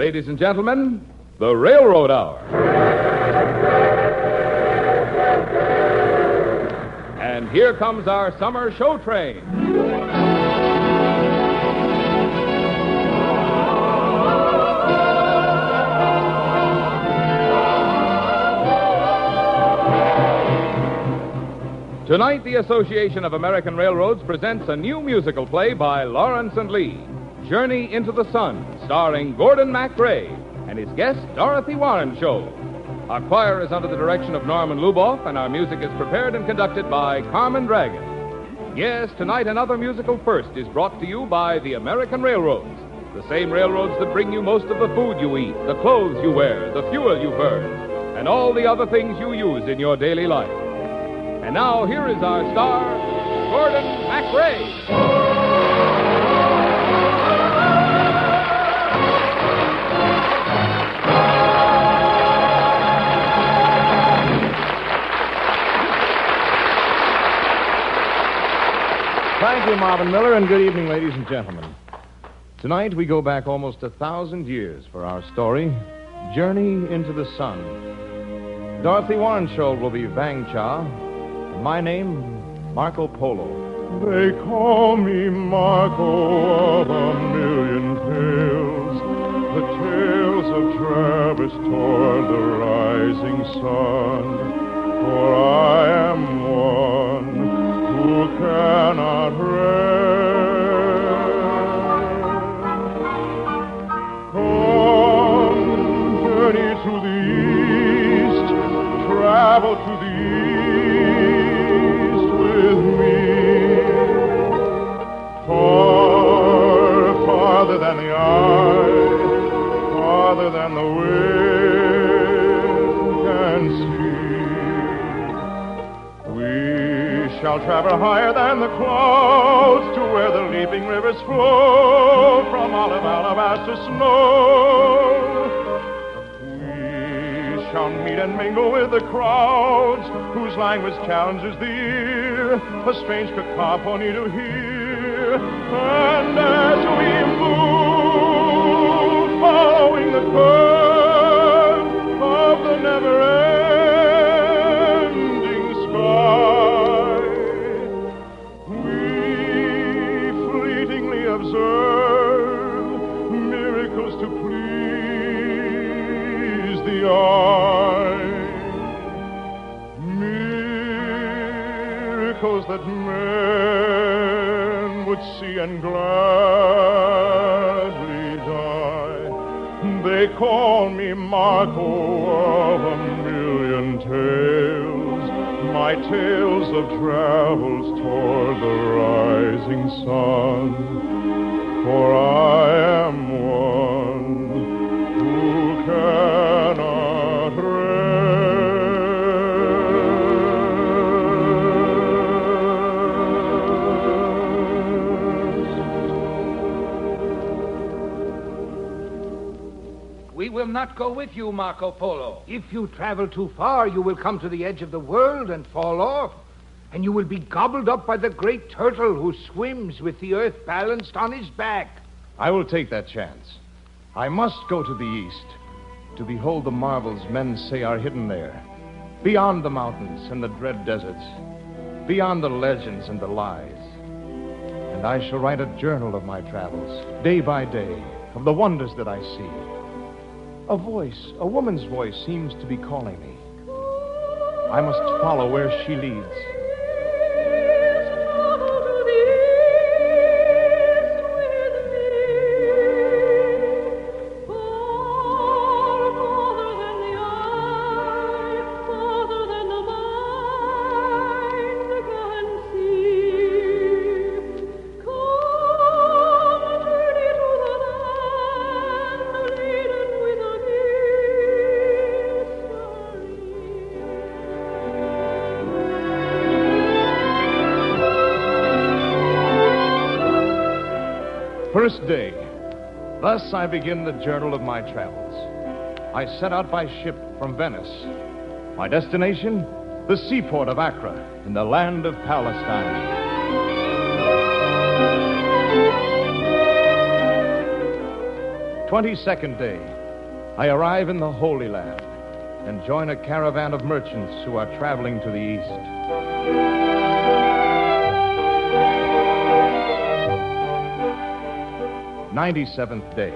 Ladies and gentlemen, the Railroad Hour. And here comes our summer show train. Tonight, the Association of American Railroads presents a new musical play by Lawrence and Lee, Journey into the Sun, starring Gordon MacRae and his guest, Dorothy Warren Show. Our choir is under the direction of Norman Luboff, and our music is prepared and conducted by Carmen Dragon. Yes, tonight another musical first is brought to you by the American Railroads, the same railroads that bring you most of the food you eat, the clothes you wear, the fuel you burn, and all the other things you use in your daily life. And now, here is our star, Gordon MacRae. Thank you, Marvin Miller, and good evening, ladies and gentlemen. Tonight, we go back almost 1,000 years for our story, Journey into the Sun. Dorothy Warrenshold will be Vang Cha, and my name, Marco Polo. They call me Marco of a million tales, the tales of Travis toward the rising sun. For I am one who cannot rest. Come, journey to the east, travel to the east with me. Far, farther than the eye, farther than the wind can see. We shall travel higher than the clouds to where the leaping rivers flow from olive alabaster snow. We shall meet and mingle with the crowds whose language challenges the ear, a strange cacophony to hear. And as we move, following the curve of the never-ending sky, observe miracles to please the eye, miracles that men would see and gladly die. They call me Marco of a million tales, my tales of travels toward the rising sun. For I am one who cannot rest. We will not go with you, Marco Polo. If you travel too far, you will come to the edge of the world and fall off. And you will be gobbled up by the great turtle who swims with the earth balanced on his back. I will take that chance. I must go to the east to behold the marvels men say are hidden there, beyond the mountains and the dread deserts, beyond the legends and the lies. And I shall write a journal of my travels, day by day, of the wonders that I see. A voice, a woman's voice, seems to be calling me. I must follow where she leads. First day. Thus I begin the journal of my travels. I set out by ship from Venice. My destination, the seaport of Accra, in the land of Palestine. 22nd day, I arrive in the Holy Land and join a caravan of merchants who are traveling to the east. '97th day.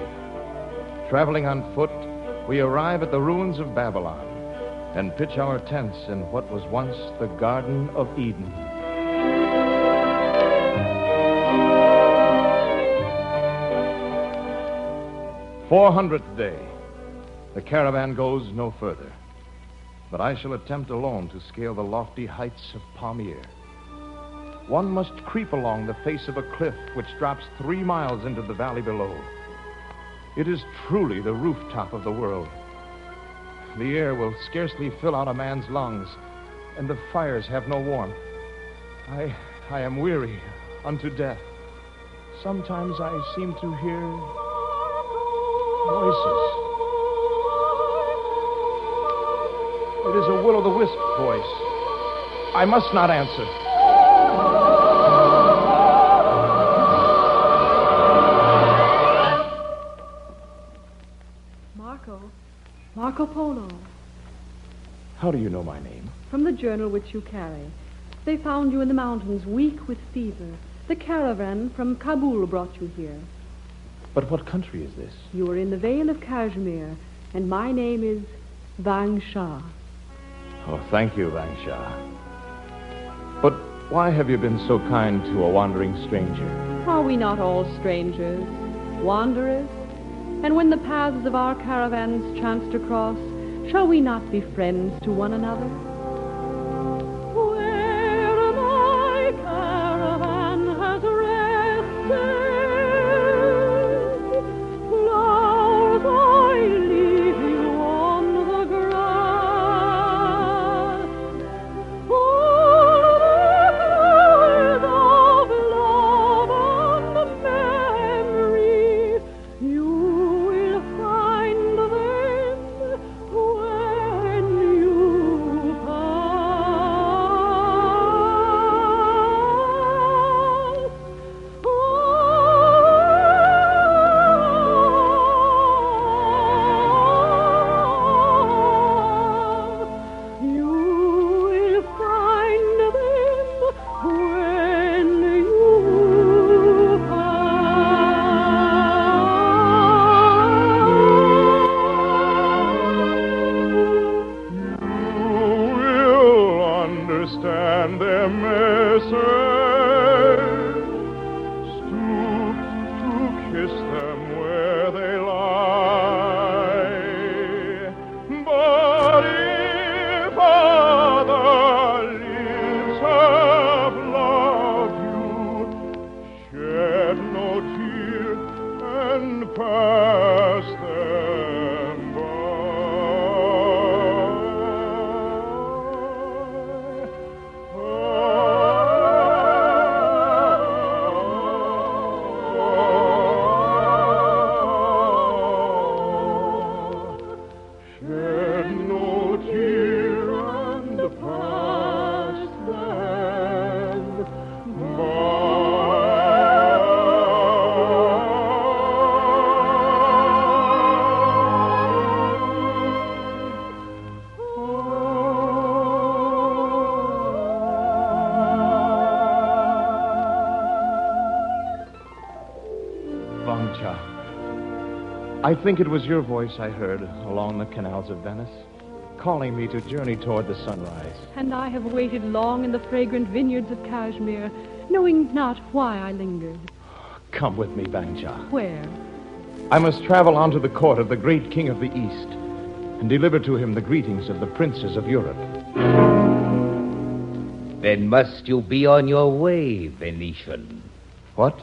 Traveling on foot, we arrive at the ruins of Babylon and pitch our tents in what was once the Garden of Eden. '400th day. The caravan goes no further, but I shall attempt alone to scale the lofty heights of Palmyre. One must creep along the face of a cliff which drops 3 miles into the valley below. It is truly the rooftop of the world. The air will scarcely fill out a man's lungs, and the fires have no warmth. I am weary unto death. Sometimes I seem to hear voices. It is a will-o'-the-wisp voice. I must not answer. Marco Polo. How do you know my name? From the journal which you carry. They found you in the mountains, weak with fever. The caravan from Kabul brought you here. But what country is this? You are in the Vale of Kashmir, and my name is Vang Shah. Oh, thank you, Vang Shah. But why have you been so kind to a wandering stranger? Are we not all strangers, wanderers? And when the paths of our caravans chance to cross, shall we not be friends to one another? Where my caravan has rested, flowers I leave you on the grass. All the flowers of love and memory, you will find them when you pass. You will find them when you You will understand their message. Stoop to kiss them where they lie. But if other lips have loved you, shed no tear and pass them Shed no tear and pass them Vang Shah, I think it was your voice I heard along the canals of Venice, calling me to journey toward the sunrise. And I have waited long in the fragrant vineyards of Kashmir, knowing not why I lingered. Come with me, Vang Shah. Where? I must travel on to the court of the great king of the East and deliver to him the greetings of the princes of Europe. Then must you be on your way, Venetian. What?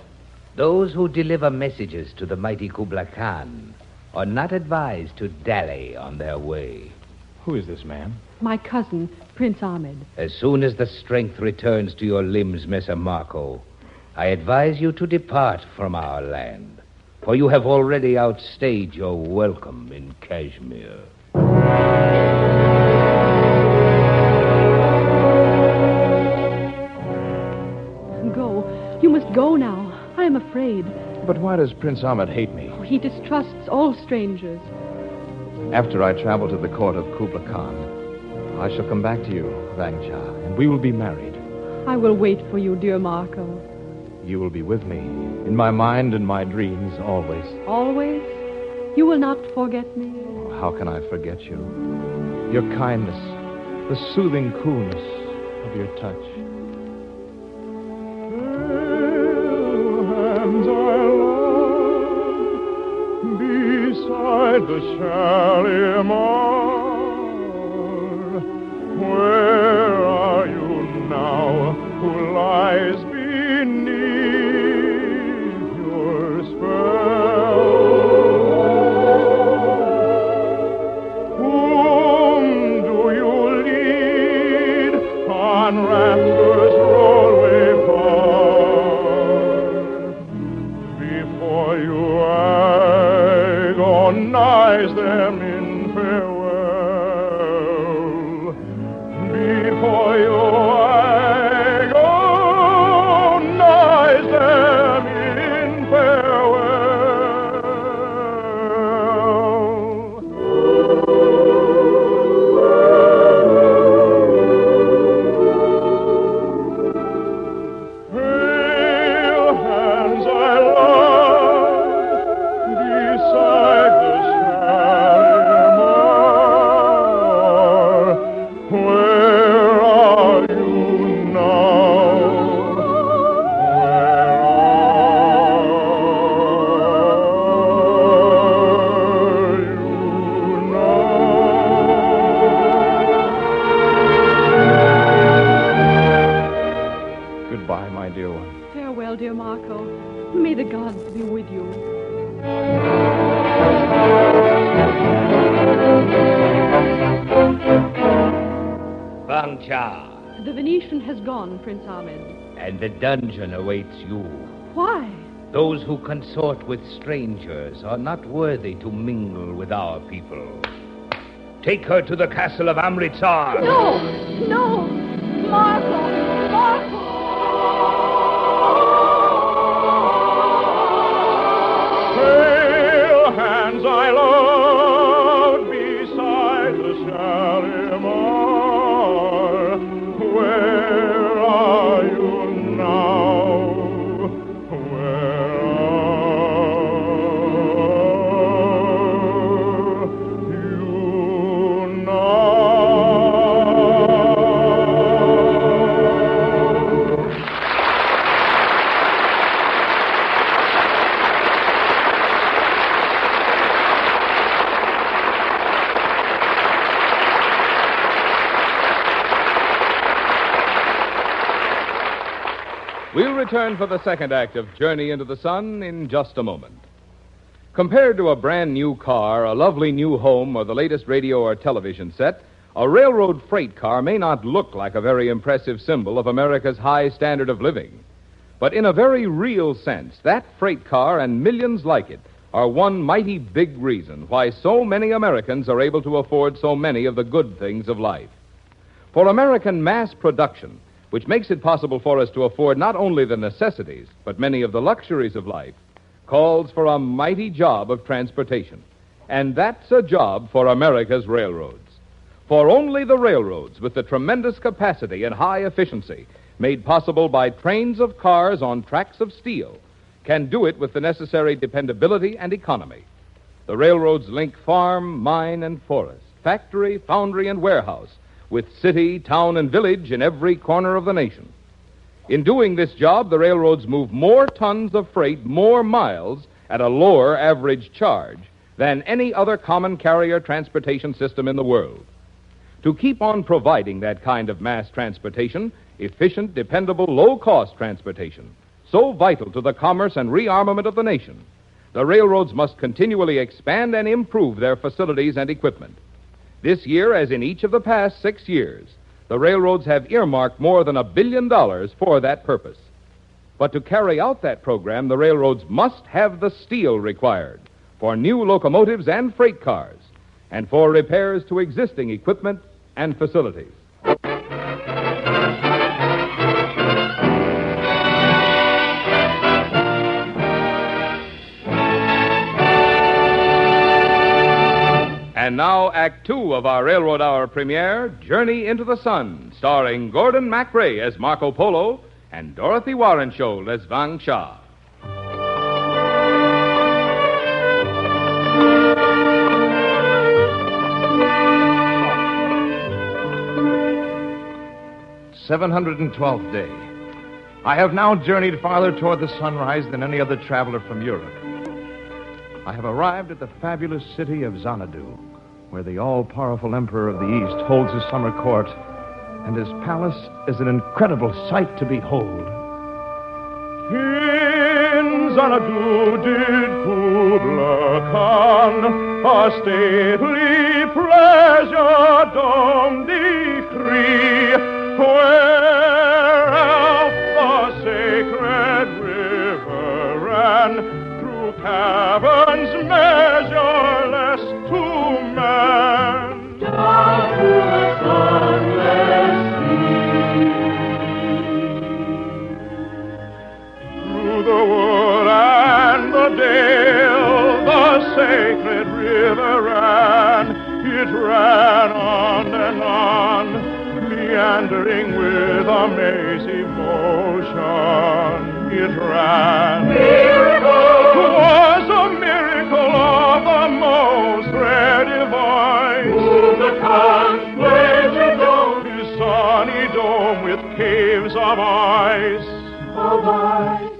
Those who deliver messages to the mighty Kublai Khan are not advised to dally on their way. Who is this man? My cousin, Prince Ahmed. As soon as the strength returns to your limbs, Messer Marco, I advise you to depart from our land, for you have already outstayed your welcome in Kashmir. Go. You must go now. I am afraid. But why does Prince Ahmed hate me? Oh, he distrusts all strangers. After I travel to the court of Kubla Khan, I shall come back to you, Wang Cha, and we will be married. I will wait for you, dear Marco. You will be with me, in my mind and my dreams, always. Always? You will not forget me? How can I forget you? Your kindness, the soothing coolness of your touch. Hands I love beside the Shalimar. Where are you now, who lies beneath your spell? Whom do you lead on rapture's rollway far? Before you agonize them in farewell. Before you agonize them in Pale hands I love beside the Shalimar. Where are you now? Where are you now? Goodbye, my dear one. Farewell, dear Marco. May the gods be with you. Wang Cha, The Venetian has gone, Prince Ahmed. and the dungeon awaits you. Why? Those who consort with strangers are not worthy to mingle with our people. Take her to the castle of Amritsar. No! No! Marco! Marco! Pale hands I loved beside the Shalimar. Where are you now? Where are you now? We'll return for the second act of Journey into the Sun in just a moment. Compared to a brand new car, a lovely new home, or the latest radio or television set, a railroad freight car may not look like a very impressive symbol of America's high standard of living. But in a very real sense, that freight car and millions like it are one mighty big reason why so many Americans are able to afford so many of the good things of life. For American mass production, which makes it possible for us to afford not only the necessities, but many of the luxuries of life, calls for a mighty job of transportation. And that's a job for America's railroads. For only the railroads, with the tremendous capacity and high efficiency made possible by trains of cars on tracks of steel, can do it with the necessary dependability and economy. The railroads link farm, mine, and forest, factory, foundry, and warehouse, with city, town, and village in every corner of the nation. In doing this job, the railroads move more tons of freight, more miles, at a lower average charge than any other common carrier transportation system in the world. To keep on providing that kind of mass transportation, efficient, dependable, low-cost transportation, so vital to the commerce and rearmament of the nation, the railroads must continually expand and improve their facilities and equipment. This year, as in each of the past 6 years, the railroads have earmarked more than $1 billion for that purpose. But to carry out that program, the railroads must have the steel required for new locomotives and freight cars, and for repairs to existing equipment and facilities. And now, Act Two of our Railroad Hour premiere, Journey into the Sun, starring Gordon MacRae as Marco Polo and Dorothy Warrenshold as Wang Sha. "712th day. I have now journeyed farther toward the sunrise than any other traveler from Europe. I have arrived at the fabulous city of Xanadu, where the all-powerful Emperor of the East holds his summer court, and his palace is an incredible sight to behold. In Xanadu did Kubla Khan a stately pleasure dome decree, whereof the sacred river ran through caverns measureless to man. Down to the sunless sea. Through the wood and the dale, the sacred river ran. It ran on and on, meandering with amazing motion. It ran. Miracle! 'Twas a miracle of the most rare device. Kubla Khan's pleasure dome, his sunny dome with caves of ice. Of ice.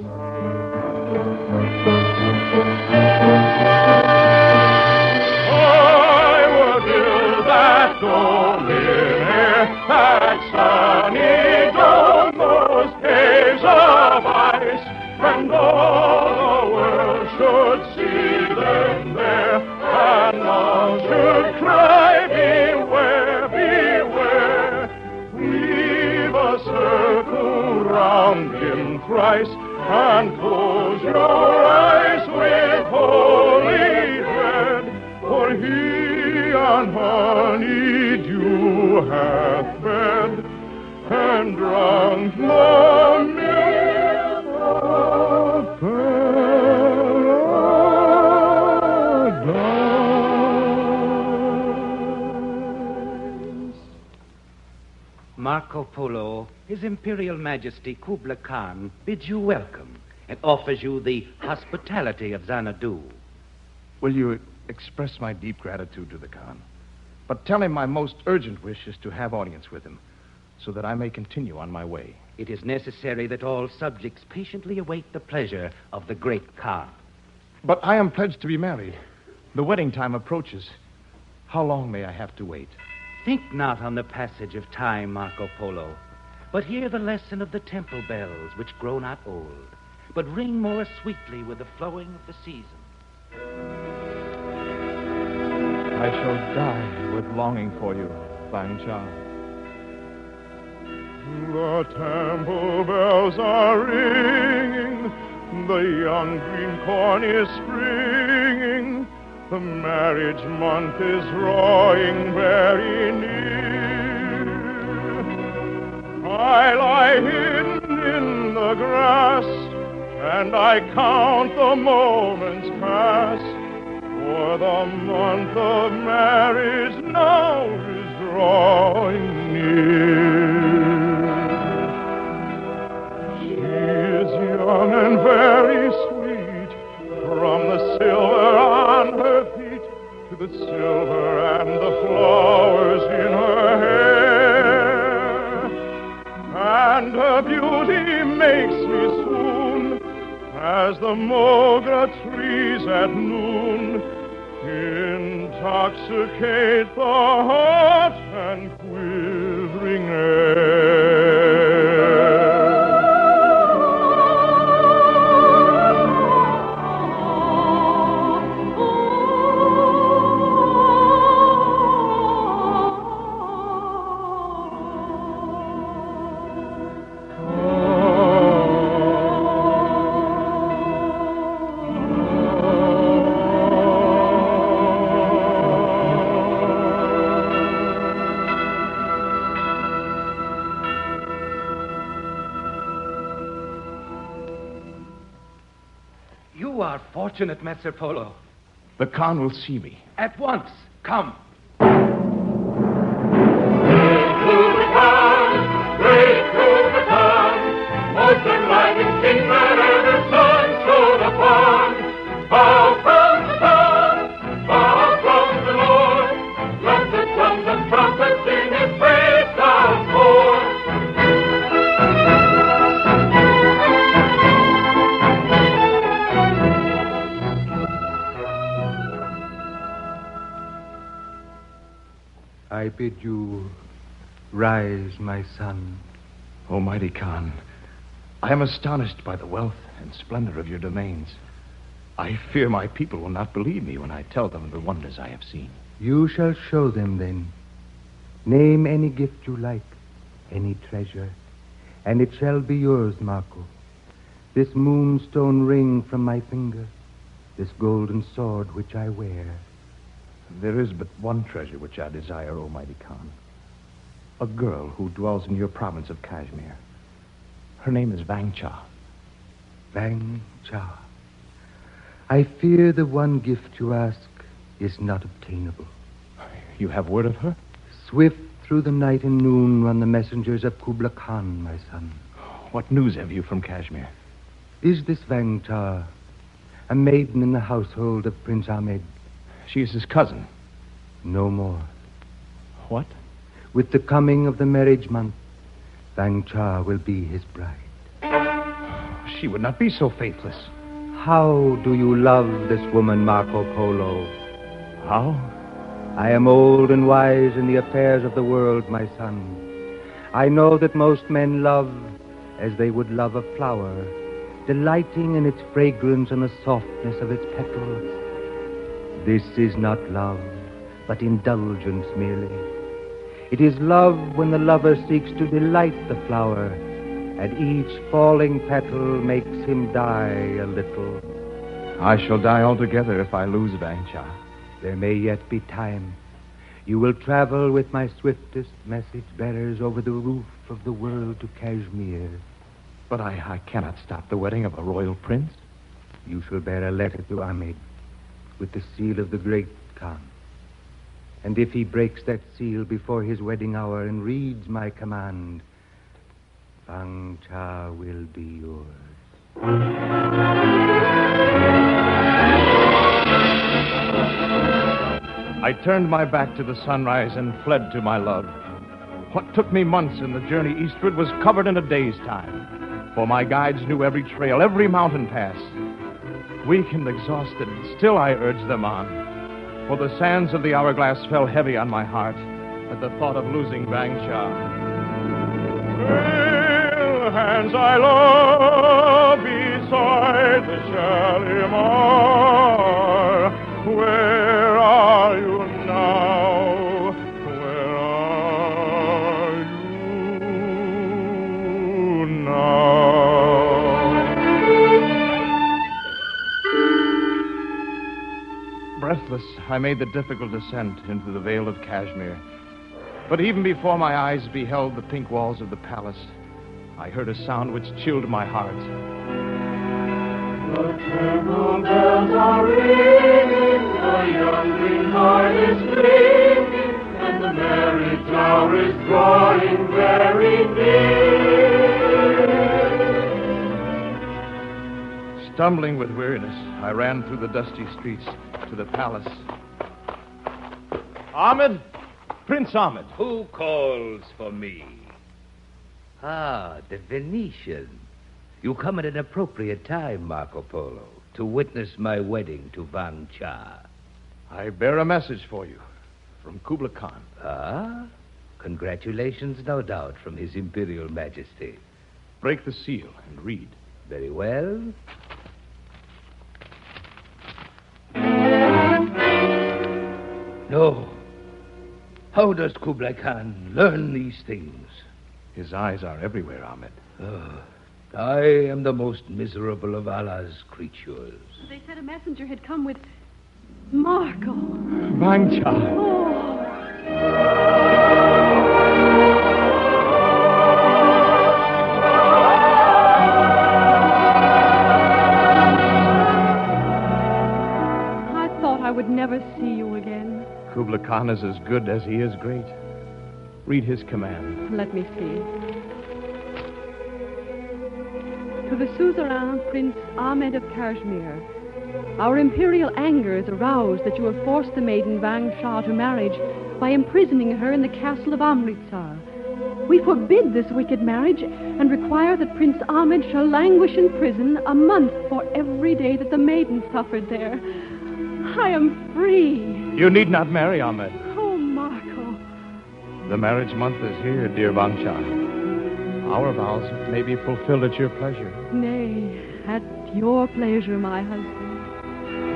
I would build that dome in air, that sunny dome, those caves of ice, and all the world should see them there, and all should cry, beware, beware. Weave a circle round him thrice, and close your eyes with holy dread, for he on honeydew hath fed, and drunk the milk of paradise. Marco Polo, His Imperial Majesty Kubla Khan bids you welcome and offers you the hospitality of Xanadu. Will you express my deep gratitude to the Khan? But tell him my most urgent wish is to have audience with him, so that I may continue on my way. It is necessary that all subjects patiently await the pleasure of the great Khan. But I am pledged to be married. The wedding time approaches. How long may I have to wait? Think not on the passage of time, Marco Polo, but hear the lesson of the temple bells, which grow not old, but ring more sweetly with the flowing of the season. I shall die with longing for you, Wang Sha. The temple bells are ringing, the young green corn is springing, the marriage month is drawing very near. I lie hidden in the grass, and I count the moments pass, for the month of marriage now is drawing near. She is young and very sweet, from the silver on her feet to the silver and the flowers in her hair. And her beauty makes me swoon as the mogra trees at noon intoxicate the hot and quivering air. You are fortunate, Messer Polo. The Khan will see me. At once, come. the trumpet sing its praise once more. I bid you rise, my son. O mighty Khan, I am astonished by the wealth and splendor of your domains. I fear my people will not believe me when I tell them the wonders I have seen. You shall show them then. Name any gift you like, any treasure, and it shall be yours, Marco. This moonstone ring from my finger, this golden sword which I wear. There is but one treasure which I desire, O mighty Khan. A girl who dwells in your province of Kashmir. Her name is Vang Cha. Vang Cha. I fear the one gift you ask is not obtainable. You have word of her? Swift through the night and noon run the messengers of Kubla Khan, my son. What news have you from Kashmir? Is this Vang Cha a maiden in the household of Prince Ahmed? She is his cousin. No more. What? With the coming of the marriage month, Vang Cha will be his bride. She would not be so faithless. How do you love this woman, Marco Polo? How? I am old and wise in the affairs of the world, my son. I know that most men love as they would love a flower, delighting in its fragrance and the softness of its petals. This is not love, but indulgence merely. It is love when the lover seeks to delight the flower, and each falling petal makes him die a little. I shall die altogether if I lose Vang Cha. There may yet be time. You will travel with my swiftest message bearers over the roof of the world to Kashmir. But I cannot stop the wedding of a royal prince. You shall bear a letter to Ahmed with the seal of the great Khan. And if he breaks that seal before his wedding hour and reads my command, Vang Cha will be yours. I turned my back to the sunrise and fled to my love. What took me months in the journey eastward was covered in a day's time, for my guides knew every trail, every mountain pass. Weak and exhausted, still I urged them on, for the sands of the hourglass fell heavy on my heart at the thought of losing Vang Cha. Pale hands I love beside the Shalimar. Where are you now? Where are you now? Breathless, I made the difficult descent into the Vale of Kashmir. But even before my eyes beheld the pink walls of the palace, I heard a sound which chilled my heart. The temple bells are ringing, the young green heart is singing, and the merry tower is drawing very near. Stumbling with weariness, I ran through the dusty streets to the palace. Ahmed! Prince Ahmed! Who calls for me? Ah, the Venetian. You come at an appropriate time, Marco Polo, to witness my wedding to Vang Cha. I bear a message for you from Kubla Khan. Ah? Congratulations, no doubt, from His Imperial Majesty. Break the seal and read. Very well. No. How does Kublai Khan learn these things? His eyes are everywhere, Ahmed. I am the most miserable of Allah's creatures. They said a messenger had come with Marco. Vang Cha. Oh. I thought I would never see you again. Kubla Khan is as good as he is great. Read his command. Let me see. To the suzerain Prince Ahmed of Kashmir, Our imperial anger is aroused that you have forced the maiden Vang Shah to marriage by imprisoning her in the castle of Amritsar. We forbid this wicked marriage and require that Prince Ahmed shall languish in prison a month for every day that the maiden suffered there. I am free. You need not marry Ahmed. Oh, Marco. The marriage month is here, dear Vangsha. Our vows may be fulfilled at your pleasure. Nay, at your pleasure, my husband.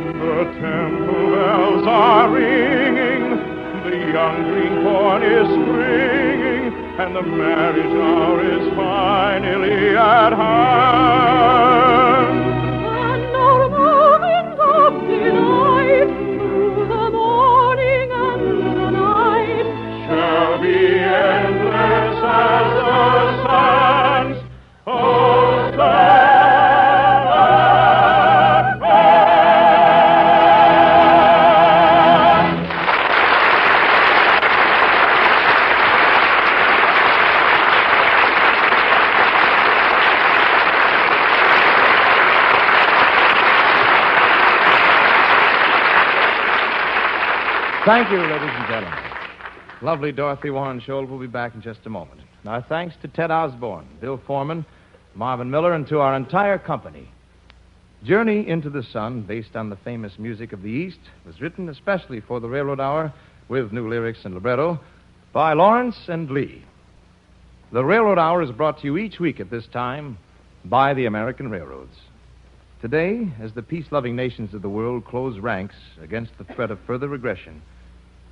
The temple bells are ringing, the young green corn is springing, and the marriage hour is finally at hand. And our moments of delight through the morning and the night Shall be endless as the sands. Oh, sands. Thank you, ladies and gentlemen. Lovely Dorothy Warren Scholl will be back in just a moment. Our thanks to Ted Osborne, Bill Foreman, Marvin Miller, and to our entire company. Journey into the Sun, based on the famous music of the East, was written especially for the Railroad Hour with new lyrics and libretto by Lawrence and Lee. The Railroad Hour is brought to you each week at this time by the American Railroads. Today, as the peace-loving nations of the world close ranks against the threat of further aggression,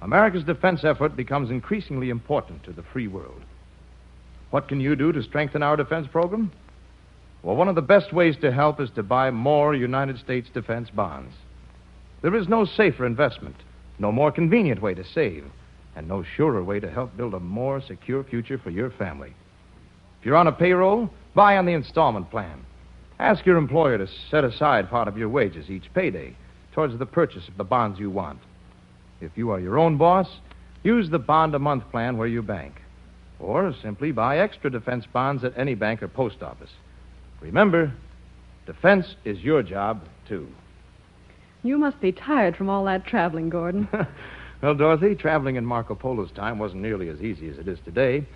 America's defense effort becomes increasingly important to the free world. What can you do to strengthen our defense program? Well, one of the best ways to help is to buy more United States defense bonds. There is no safer investment, no more convenient way to save, and no surer way to help build a more secure future for your family. If you're on a payroll, buy on the installment plan. Ask your employer to set aside part of your wages each payday towards the purchase of the bonds you want. If you are your own boss, use the bond-a-month plan where you bank. Or simply buy extra defense bonds at any bank or post office. Remember, defense is your job, too. You must be tired from all that traveling, Gordon. Well, Dorothy, traveling in Marco Polo's time wasn't nearly as easy as it is today.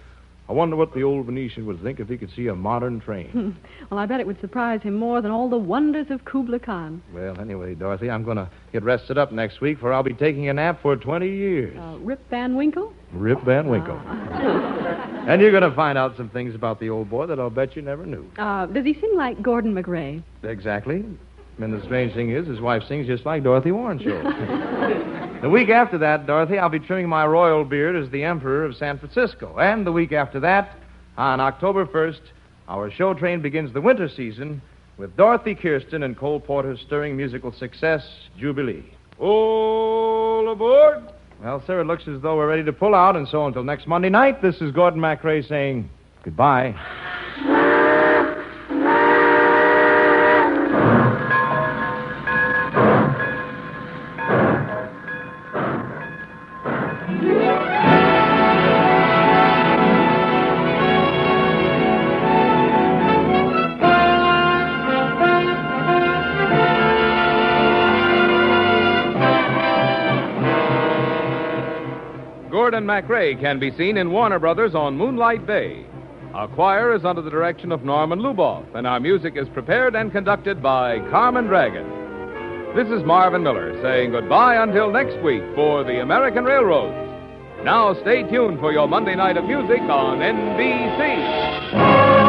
I wonder what the old Venetian would think if he could see a modern train. Well, I bet it would surprise him more than all the wonders of Kubla Khan. Well, anyway, Dorothy, I'm going to get rested up next week, for I'll be taking a nap for 20 years. Rip Van Winkle? Rip Van Winkle. And you're going to find out some things about the old boy that I'll bet you never knew. Does he sing like Gordon McRae? Exactly. And the strange thing is, his wife sings just like Dorothy Warren Scholl. The week after that, Dorothy, I'll be trimming my royal beard as the Emperor of San Francisco. And the week after that, on October 1st, our show train begins the winter season with Dorothy Kirsten and Cole Porter's stirring musical success, Jubilee. All aboard! Well, sir, it looks as though we're ready to pull out, and so until next Monday night, this is Gordon MacRae saying goodbye. Gordon MacRae can be seen in Warner Brothers on Moonlight Bay. Our choir is under the direction of Norman Luboff, and our music is prepared and conducted by Carmen Dragon. This is Marvin Miller saying goodbye until next week for the American Railroads. Now stay tuned for your Monday night of music on NBC.